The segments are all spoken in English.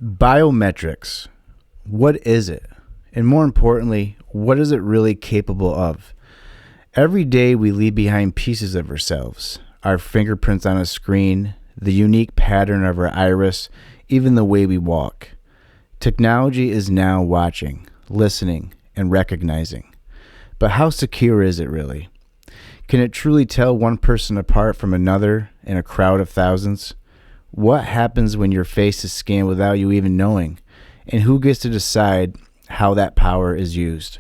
Biometrics. What is it? And more importantly, what is it really capable of? Every day we leave behind pieces of ourselves, our fingerprints on a screen, the unique pattern of our iris, even the way we walk. Technology is now watching, listening, and recognizing. But how secure is it really? Can it truly tell one person apart from another in a crowd of thousands? What happens when your face is scanned without you even knowing? And who gets to decide how that power is used?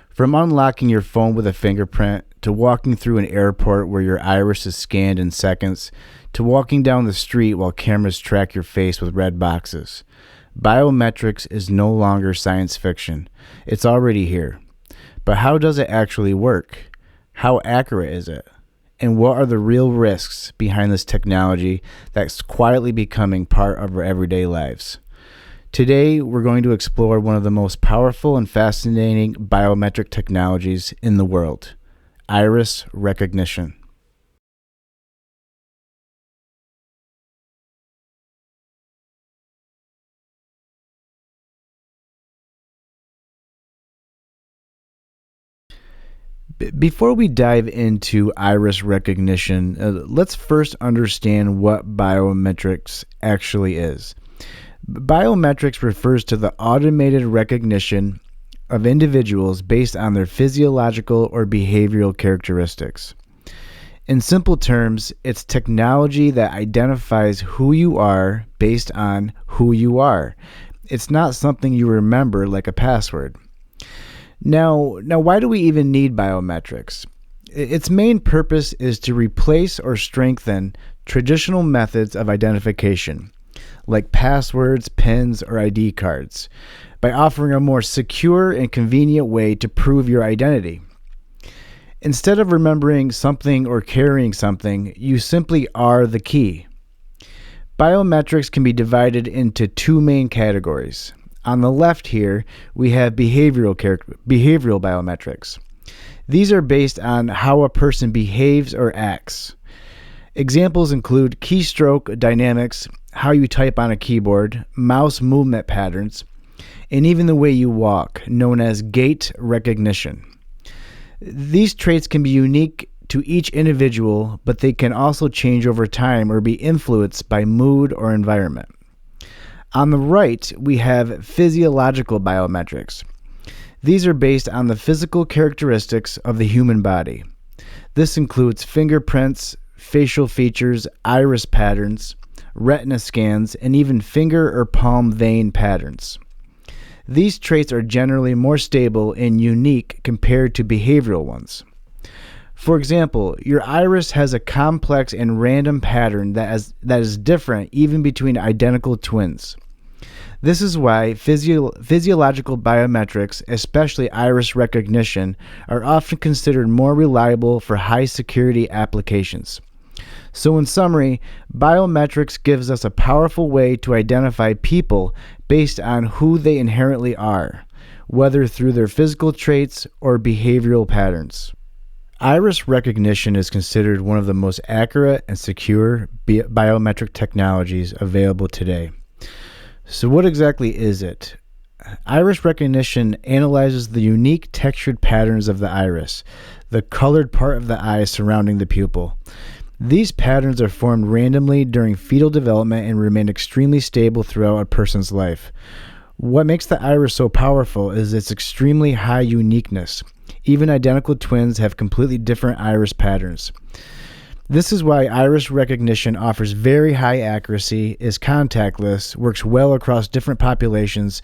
From unlocking your phone with a fingerprint, to walking through an airport where your iris is scanned in seconds, to walking down the street while cameras track your face with red boxes. Biometrics is no longer science fiction. It's already here. But how does it actually work? How accurate is it? And what are the real risks behind this technology that's quietly becoming part of our everyday lives? Today, we're going to explore one of the most powerful and fascinating biometric technologies in the world, iris recognition. Before we dive into iris recognition, let's first understand what biometrics actually is. Biometrics refers to the automated recognition of individuals based on their physiological or behavioral characteristics. In simple terms, it's technology that identifies who you are based on who you are. It's not something you remember like a password. Now, why do we even need biometrics? Its main purpose is to replace or strengthen traditional methods of identification, like passwords, PINs, or ID cards, by offering a more secure and convenient way to prove your identity. Instead of remembering something or carrying something, you simply are the key. Biometrics can be divided into two main categories. On the left here, we have behavioral biometrics. These are based on how a person behaves or acts. Examples include keystroke dynamics, how you type on a keyboard, mouse movement patterns, and even the way you walk, known as gait recognition. These traits can be unique to each individual, but they can also change over time or be influenced by mood or environment. On the right, we have physiological biometrics. These are based on the physical characteristics of the human body. This includes fingerprints, facial features, iris patterns, retina scans, and even finger or palm vein patterns. These traits are generally more stable and unique compared to behavioral ones. For example, your iris has a complex and random pattern that is different even between identical twins. This is why physiological biometrics, especially iris recognition, are often considered more reliable for high-security applications. So in summary, biometrics gives us a powerful way to identify people based on who they inherently are, whether through their physical traits or behavioral patterns. Iris recognition is considered one of the most accurate and secure biometric technologies available today. So what exactly is it? Iris recognition analyzes the unique textured patterns of the iris, the colored part of the eye surrounding the pupil. These patterns are formed randomly during fetal development and remain extremely stable throughout a person's life. What makes the iris so powerful is its extremely high uniqueness. Even identical twins have completely different iris patterns. This is why iris recognition offers very high accuracy, is contactless, works well across different populations,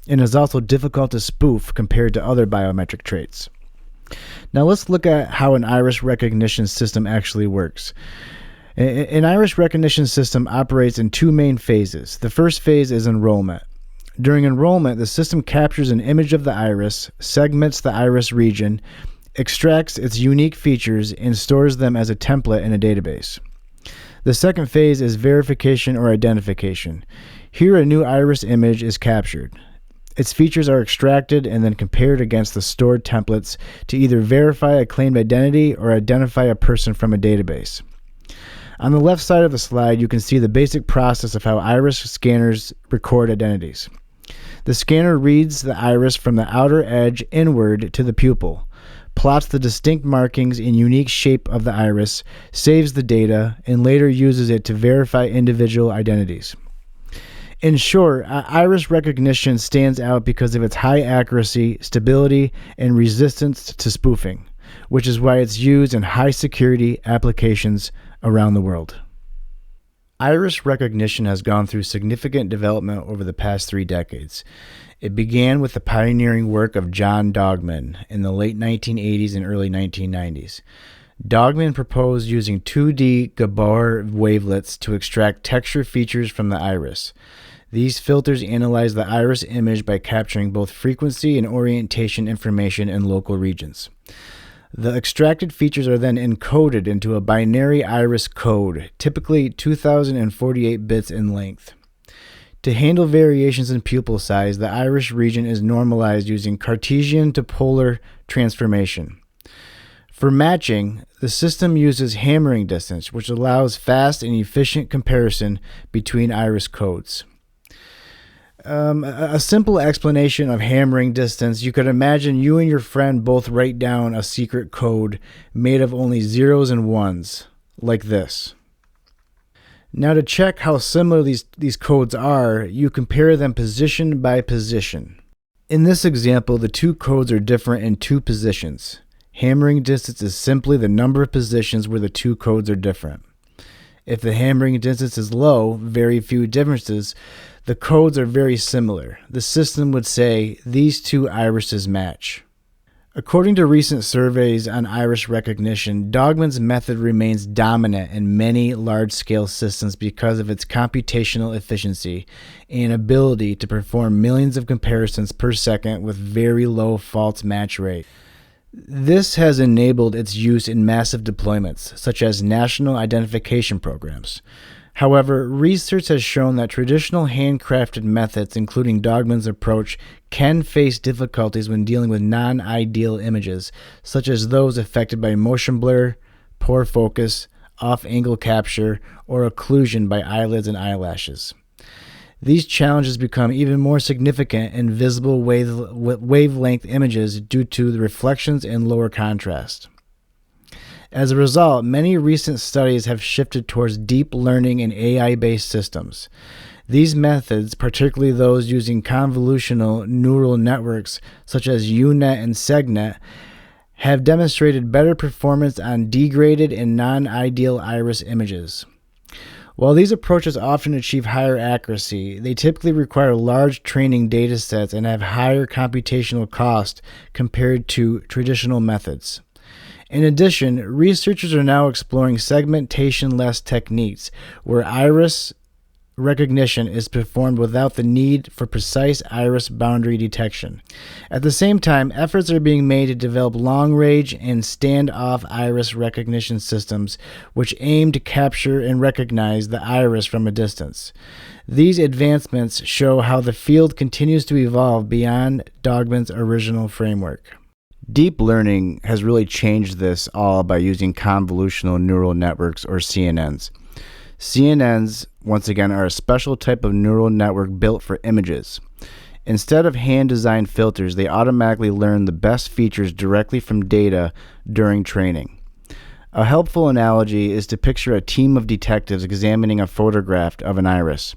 and is also difficult to spoof compared to other biometric traits. Now let's look at how an iris recognition system actually works. An iris recognition system operates in two main phases. The first phase is enrollment. During enrollment, the system captures an image of the iris, segments the iris region, extracts its unique features, and stores them as a template in a database. The second phase is verification or identification. Here, a new iris image is captured. Its features are extracted and then compared against the stored templates to either verify a claimed identity or identify a person from a database. On the left side of the slide, you can see the basic process of how iris scanners record identities. The scanner reads the iris from the outer edge inward to the pupil, plots the distinct markings and unique shape of the iris, saves the data, and later uses it to verify individual identities. In short, iris recognition stands out because of its high accuracy, stability, and resistance to spoofing, which is why it's used in high-security applications around the world. Iris recognition has gone through significant development over the past 3 decades. It began with the pioneering work of John Dogman in the late 1980s and early 1990s. Dogman proposed using 2D Gabor wavelets to extract texture features from the iris. These filters analyze the iris image by capturing both frequency and orientation information in local regions. The extracted features are then encoded into a binary iris code, typically 2048 bits in length. To handle variations in pupil size, the iris region is normalized using Cartesian to polar transformation. For matching, the system uses hammering distance, which allows fast and efficient comparison between iris codes. A simple explanation of hammering distance: you could imagine you and your friend both write down a secret code made of only zeros and ones, like this. Now, to check how similar these codes are, you compare them position by position. In this example, the 2 codes are different in 2 positions. Hammering distance is simply the number of positions where the 2 codes are different. If the hammering distance is low, very few differences, the codes are very similar. The system would say these 2 irises match. According to recent surveys on iris recognition, Dogman's method remains dominant in many large-scale systems because of its computational efficiency and ability to perform millions of comparisons per second with very low false match rate. This has enabled its use in massive deployments, such as national identification programs. However, research has shown that traditional handcrafted methods, including Dogman's approach, can face difficulties when dealing with non-ideal images, such as those affected by motion blur, poor focus, off-angle capture, or occlusion by eyelids and eyelashes. These challenges become even more significant in visible wavelength images due to the reflections and lower contrast. As a result, many recent studies have shifted towards deep learning and AI-based systems. These methods, particularly those using convolutional neural networks such as UNet and SegNet, have demonstrated better performance on degraded and non-ideal iris images. While these approaches often achieve higher accuracy, they typically require large training data sets and have higher computational cost compared to traditional methods. In addition, researchers are now exploring segmentation-less techniques where iris recognition is performed without the need for precise iris boundary detection. At the same time, efforts are being made to develop long-range and standoff iris recognition systems which aim to capture and recognize the iris from a distance. These advancements show how the field continues to evolve beyond Dogman's original framework. Deep learning has really changed this all by using convolutional neural networks, or CNNs. CNNs, once again, are a special type of neural network built for images. Instead of hand-designed filters, they automatically learn the best features directly from data during training. A helpful analogy is to picture a team of detectives examining a photograph of an iris.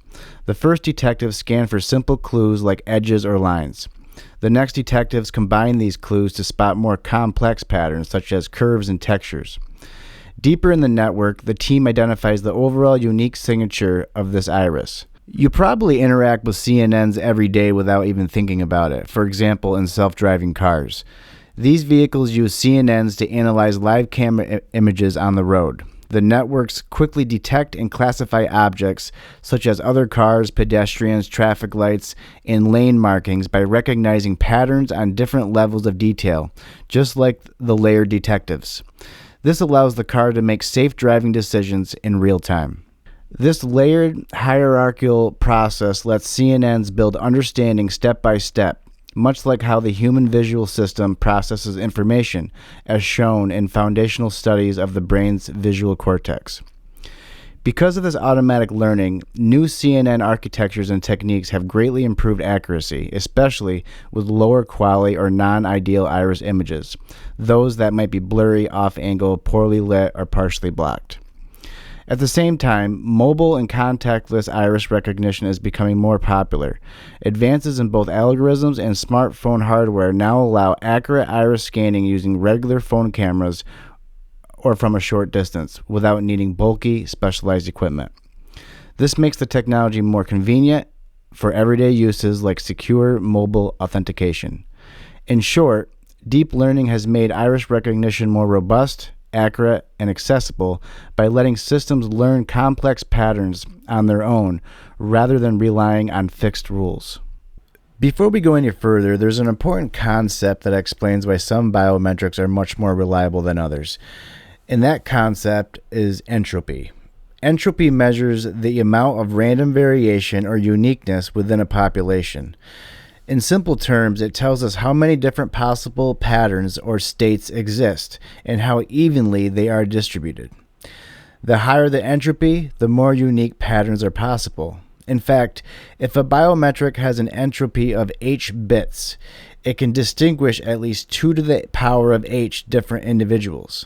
The first detectives scan for simple clues like edges or lines. The next detectives combine these clues to spot more complex patterns such as curves and textures. Deeper in the network, the team identifies the overall unique signature of this iris. You probably interact with CNNs every day without even thinking about it, for example, in self-driving cars. These vehicles use CNNs to analyze live camera images on the road. The networks quickly detect and classify objects such as other cars, pedestrians, traffic lights, and lane markings by recognizing patterns on different levels of detail, just like the layered detectives. This allows the car to make safe driving decisions in real time. This layered hierarchical process lets CNNs build understanding step by step, much like how the human visual system processes information, as shown in foundational studies of the brain's visual cortex. Because of this automatic learning, new CNN architectures and techniques have greatly improved accuracy, especially with lower quality or non-ideal iris images, those that might be blurry, off-angle, poorly lit, or partially blocked. At the same time, mobile and contactless iris recognition is becoming more popular. Advances in both algorithms and smartphone hardware now allow accurate iris scanning using regular phone cameras or from a short distance without needing bulky, specialized equipment. This makes the technology more convenient for everyday uses like secure mobile authentication. In short, deep learning has made iris recognition more robust, accurate, and accessible by letting systems learn complex patterns on their own rather than relying on fixed rules. Before we go any further, there's an important concept that explains why some biometrics are much more reliable than others. And that concept is entropy. Entropy measures the amount of random variation or uniqueness within a population. In simple terms, it tells us how many different possible patterns or states exist and how evenly they are distributed. The higher the entropy, the more unique patterns are possible. In fact, if a biometric has an entropy of h bits, it can distinguish at least 2 to the power of h different individuals.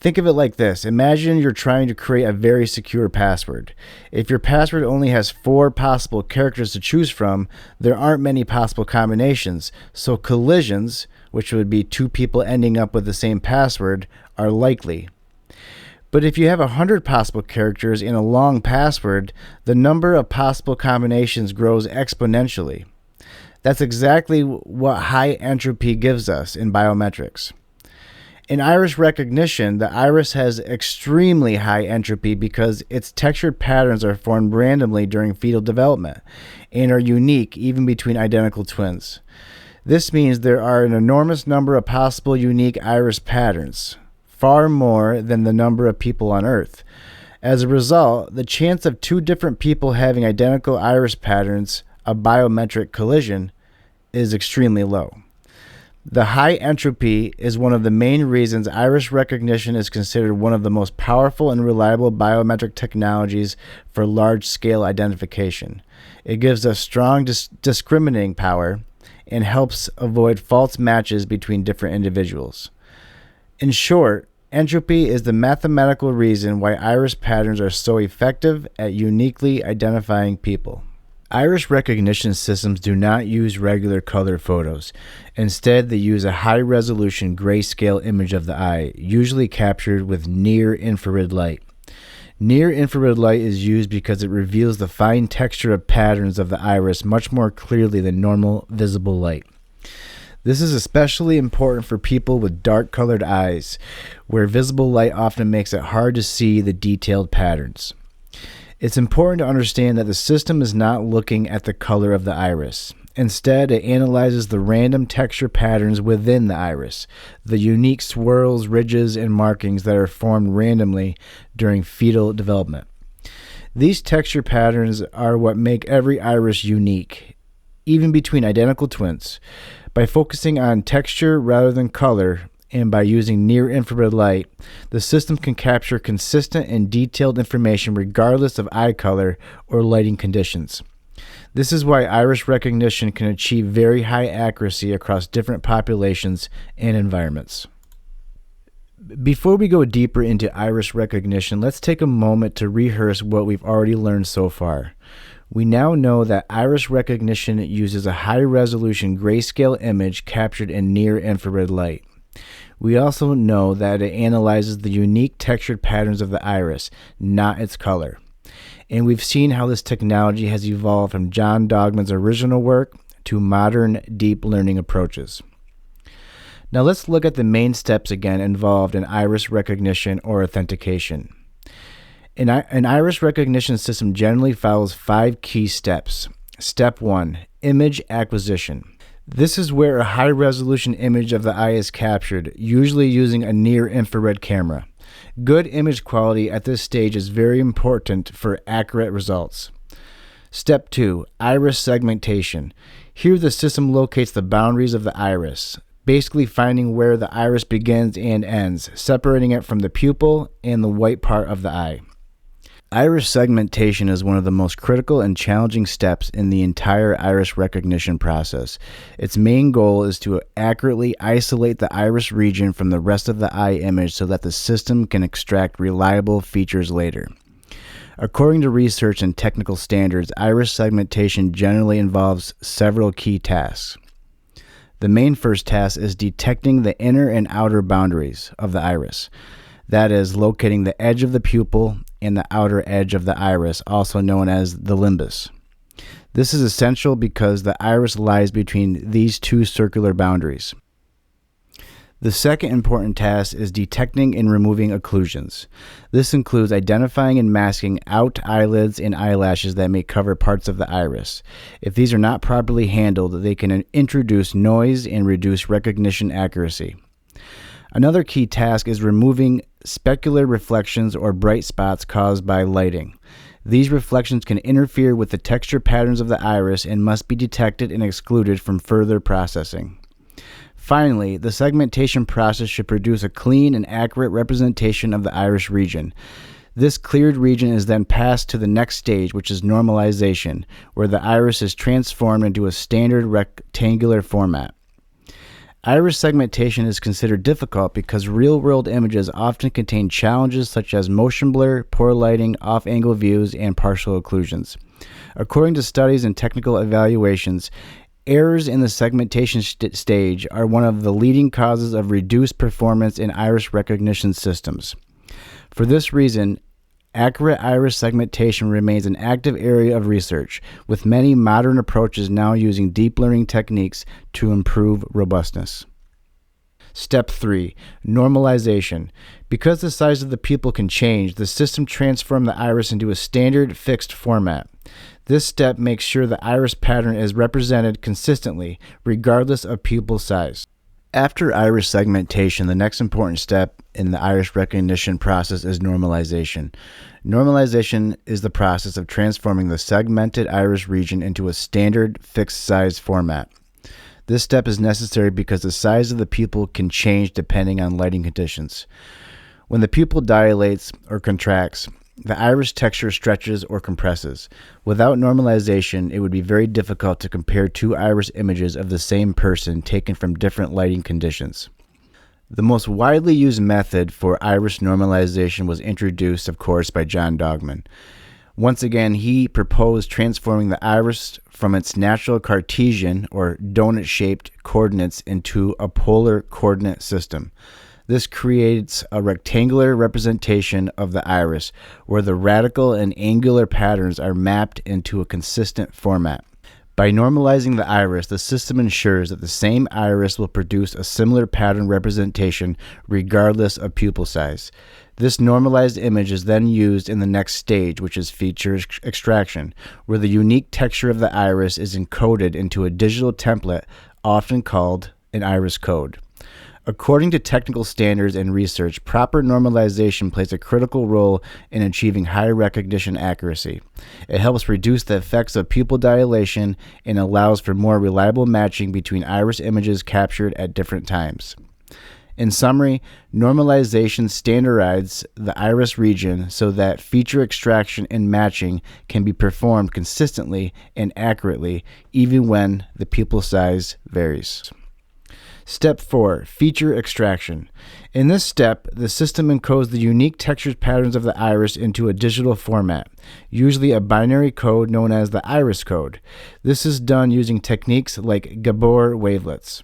Think of it like this. Imagine you're trying to create a very secure password. If your password only has 4 possible characters to choose from, there aren't many possible combinations, so collisions, which would be 2 people ending up with the same password, are likely. But if you have 100 possible characters in a long password, the number of possible combinations grows exponentially. That's exactly what high entropy gives us in biometrics. In iris recognition, the iris has extremely high entropy because its textured patterns are formed randomly during fetal development and are unique even between identical twins. This means there are an enormous number of possible unique iris patterns, far more than the number of people on Earth. As a result, the chance of 2 different people having identical iris patterns, a biometric collision, is extremely low. The high entropy is one of the main reasons iris recognition is considered one of the most powerful and reliable biometric technologies for large-scale identification. It gives us strong discriminating power and helps avoid false matches between different individuals. In short, entropy is the mathematical reason why iris patterns are so effective at uniquely identifying people. Iris recognition systems do not use regular color photos. Instead, they use a high-resolution grayscale image of the eye, usually captured with near-infrared light. Near-infrared light is used because it reveals the fine texture of patterns of the iris much more clearly than normal visible light. This is especially important for people with dark-colored eyes, where visible light often makes it hard to see the detailed patterns. It's important to understand that the system is not looking at the color of the iris. Instead, it analyzes the random texture patterns within the iris, the unique swirls, ridges, and markings that are formed randomly during fetal development. These texture patterns are what make every iris unique, even between identical twins. By focusing on texture rather than color, and by using near-infrared light, the system can capture consistent and detailed information regardless of eye color or lighting conditions. This is why iris recognition can achieve very high accuracy across different populations and environments. Before we go deeper into iris recognition, let's take a moment to rehearse what we've already learned so far. We now know that iris recognition uses a high-resolution grayscale image captured in near-infrared light. We also know that it analyzes the unique textured patterns of the iris, not its color. And we've seen how this technology has evolved from John Dogman's original work to modern deep learning approaches. Now let's look at the main steps again involved in iris recognition or authentication. An iris recognition system generally follows 5 key steps. Step 1, image acquisition. This is where a high-resolution image of the eye is captured, usually using a near-infrared camera. Good image quality at this stage is very important for accurate results. Step 2, iris segmentation. Here the system locates the boundaries of the iris, basically finding where the iris begins and ends, separating it from the pupil and the white part of the eye. Iris segmentation is one of the most critical and challenging steps in the entire iris recognition process. Its main goal is to accurately isolate the iris region from the rest of the eye image so that the system can extract reliable features later. According to research and technical standards, iris segmentation generally involves several key tasks. The main first task is detecting the inner and outer boundaries of the iris. That is, locating the edge of the pupil and the outer edge of the iris, also known as the limbus. This is essential because the iris lies between these two circular boundaries. The second important task is detecting and removing occlusions. This includes identifying and masking out eyelids and eyelashes that may cover parts of the iris. If these are not properly handled, they can introduce noise and reduce recognition accuracy. Another key task is removing specular reflections or bright spots caused by lighting. These reflections can interfere with the texture patterns of the iris and must be detected and excluded from further processing. Finally, the segmentation process should produce a clean and accurate representation of the iris region. This cleared region is then passed to the next stage, which is normalization, where the iris is transformed into a standard rectangular format. Iris segmentation is considered difficult because real-world images often contain challenges such as motion blur, poor lighting, off-angle views, and partial occlusions. According to studies and technical evaluations, errors in the segmentation stage are one of the leading causes of reduced performance in iris recognition systems. For this reason, accurate iris segmentation remains an active area of research, with many modern approaches now using deep learning techniques to improve robustness. Step 3. Normalization. Because the size of the pupil can change, the system transforms the iris into a standard fixed format. This step makes sure the iris pattern is represented consistently, regardless of pupil size. After iris segmentation, the next important step in the iris recognition process is normalization. Normalization is the process of transforming the segmented iris region into a standard fixed size format. This step is necessary because the size of the pupil can change depending on lighting conditions. When the pupil dilates or contracts, the iris texture stretches or compresses. Without normalization, it would be very difficult to compare two iris images of the same person taken from different lighting conditions. The most widely used method for iris normalization was introduced, of course, by John Dogman. Once again, he proposed transforming the iris from its natural Cartesian or donut-shaped coordinates into a polar coordinate system. This creates a rectangular representation of the iris, where the radical and angular patterns are mapped into a consistent format. By normalizing the iris, the system ensures that the same iris will produce a similar pattern representation regardless of pupil size. This normalized image is then used in the next stage, which is feature extraction, where the unique texture of the iris is encoded into a digital template, often called an iris code. According to technical standards and research, proper normalization plays a critical role in achieving high recognition accuracy. It helps reduce the effects of pupil dilation and allows for more reliable matching between iris images captured at different times. In summary, normalization standardizes the iris region so that feature extraction and matching can be performed consistently and accurately, even when the pupil size varies. Step 4. Feature extraction. In this step, the system encodes the unique texture patterns of the iris into a digital format, usually a binary code known as the iris code. This is done using techniques like Gabor wavelets.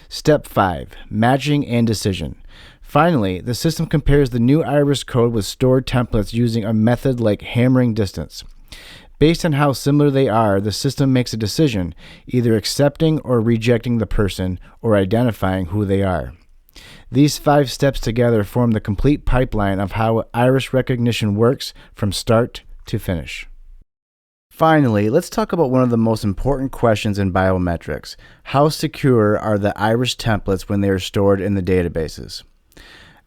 Step 5. Matching and decision. Finally, the system compares the new iris code with stored templates using a method like hammering distance. Based on how similar they are, the system makes a decision, either accepting or rejecting the person or identifying who they are. These 5 steps together form the complete pipeline of how iris recognition works from start to finish. Finally, let's talk about one of the most important questions in biometrics. How secure are the iris templates when they are stored in the databases?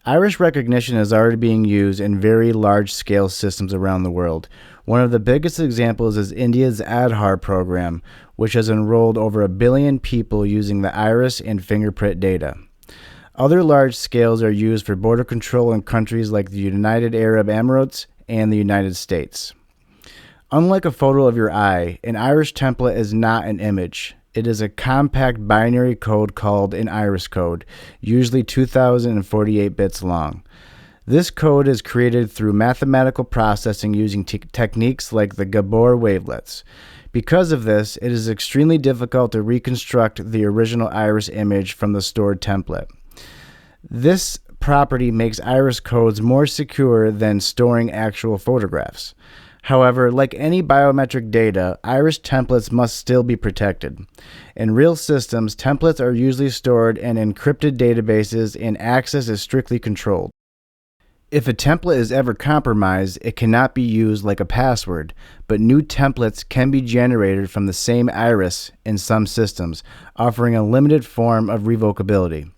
Iris recognition is already being used in very large-scale systems around the world. One of the biggest examples is India's Aadhaar program, which has enrolled over 1 billion people using the iris and fingerprint data. Other large scales are used for border control in countries like the United Arab Emirates and the United States. Unlike a photo of your eye, an iris template is not an image. It is a compact binary code called an iris code, usually 2048 bits long. This code is created through mathematical processing using techniques like the Gabor wavelets. Because of this, it is extremely difficult to reconstruct the original iris image from the stored template. This property makes iris codes more secure than storing actual photographs. However, like any biometric data, iris templates must still be protected. In real systems, templates are usually stored in encrypted databases and access is strictly controlled. If a template is ever compromised, it cannot be used like a password, but new templates can be generated from the same iris in some systems, offering a limited form of revocability.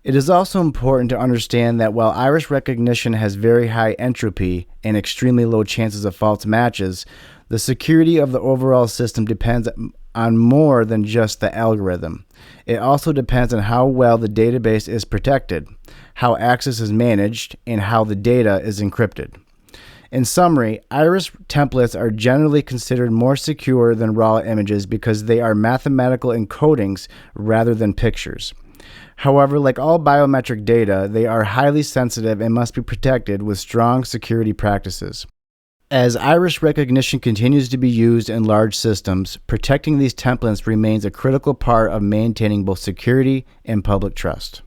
It is also important to understand that while iris recognition has very high entropy and extremely low chances of false matches, the security of the overall system depends on more than just the algorithm. It also depends on how well the database is protected, how access is managed, and how the data is encrypted. In summary, iris templates are generally considered more secure than raw images because they are mathematical encodings rather than pictures. However, like all biometric data, they are highly sensitive and must be protected with strong security practices. As iris recognition continues to be used in large systems, protecting these templates remains a critical part of maintaining both security and public trust.